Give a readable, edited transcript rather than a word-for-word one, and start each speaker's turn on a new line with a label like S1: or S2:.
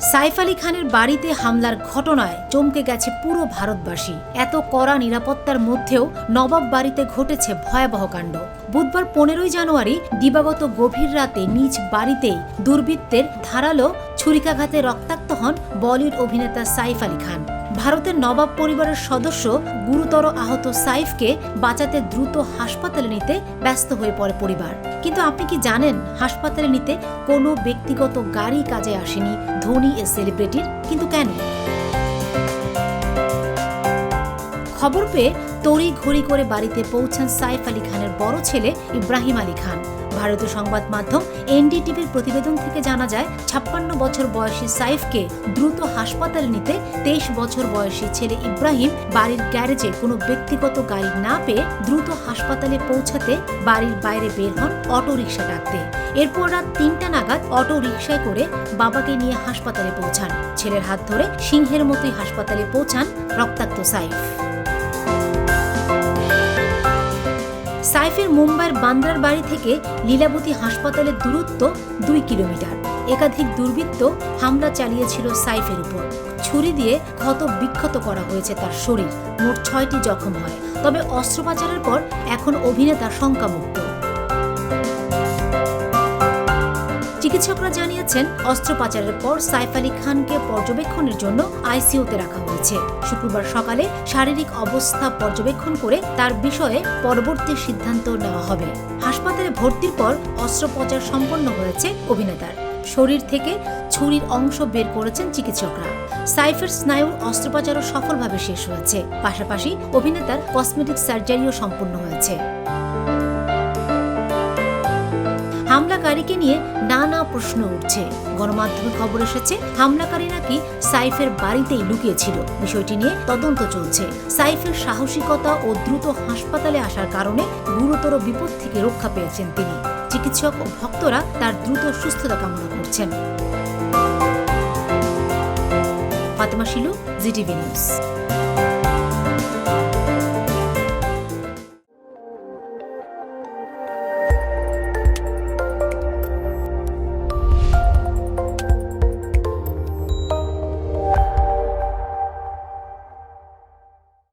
S1: সাইফ আলী খানের বাড়িতে হামলার ঘটনায় চমকে গেছে পুরো ভারতবাসী। এত কড়া নিরাপত্তার মধ্যেও নবাব বাড়িতে ঘটেছে ভয়াবহ কাণ্ড। বুধবার 15 জানুয়ারি দিবাগত গভীর রাতে নিজ বাড়িতেই দুর্বৃত্তের ধারালো ছুরিকাঘাতে রক্তাক্ত হন বলিউড অভিনেতা সাইফ আলী খান। ভারতের নবাব পরিবারের সদস্য গুরুতর আহত সাইফকে বাঁচাতে দ্রুত হাসপাতালে নিতে ব্যস্ত হয়ে পড়ে পরিবার। কিন্তু আপনি কি জানেন, হাসপাতালে নিতে কোনো ব্যক্তিগত গাড়ি কাজে আসেনি ধনী এ সেলিব্রিটির? কিন্তু কেন? খবর পেয়ে তড়িঘড়ি করে বাড়িতে পৌঁছান সাইফ আলী খানের বড় ছেলে ইব্রাহিম আলী খান। ভারতীয় সংবাদ মাধ্যম এনডিটিভির প্রতিবেদন থেকে জানা যায়, 56 বছর বয়সী সাইফকে দ্রুত হাসপাতালে নিতে 23 বছর বয়সী ছেলে ইব্রাহিম বাড়ির গ্যারেজে কোনো ব্যক্তিগত গাড়ি না পেয়ে দ্রুত হাসপাতালে পৌঁছাতে বাড়ির বাইরে বের হন অটো রিকশা ডাকতে। এরপর রাত 3টা নাগাদ অটো রিকশায় করে বাবাকে নিয়ে হাসপাতালে পৌঁছান। ছেলের হাত ধরে সিংহের মতোই হাসপাতালে পৌঁছান রক্তাক্ত সাইফ। সাইফের মুম্বাইয়ের বান্দ্রার বাড়ি থেকে লীলাবতী হাসপাতালের দূরত্ব 2 কিলোমিটার। একাধিক দুর্বৃত্ত হামলা চালিয়েছিল সাইফের উপর। ছুরি দিয়ে ক্ষত বিক্ষত করা হয়েছে তার শরীর। মোট 6টি জখম হয়। তবে অস্ত্রোপচারের পর এখন অভিনেতা শঙ্কামুক্ত। চিকিৎসকরা জানিয়েছেন, অস্ত্রোপচারের পর সাইফ আলী খানকে পর্যবেক্ষণের জন্য আইসিইউতে রাখা হয়েছে। শুক্রবার সকালে শারীরিক অবস্থা পর্যবেক্ষণ করে তার বিষয়ে পরবর্তী সিদ্ধান্ত নেওয়া হবে। হাসপাতালে ভর্তির পর অস্ত্রোপচার সম্পন্ন হয়েছে অভিনেতার। শরীর থেকে ছুরির অংশ বের করেছেন চিকিৎসকরা। সাইফের স্নায়ুর অস্ত্রোপচারও সফলভাবে শেষ হয়েছে। পাশাপাশি অভিনেতার কসমেটিক সার্জারিও সম্পন্ন হয়েছে। হামলাকারীকে নিয়ে নানা প্রশ্ন উঠছে। গণমাধ্যমে খবর এসেছে, হামলাকারী নাকি সাইফের বাড়িতেই লুকিয়েছিল। বিষয়টি নিয়ে তদন্ত চলছে। সাইফের সাহসিকতা ও দ্রুত হাসপাতালে আসার কারণে গুরুতর বিপদ থেকে রক্ষা পেয়েছেন তিনি। চিকিৎসক ও ভক্তরা তার দ্রুত সুস্থতা কামনা করছেন। Fatema Shilu, GTV news.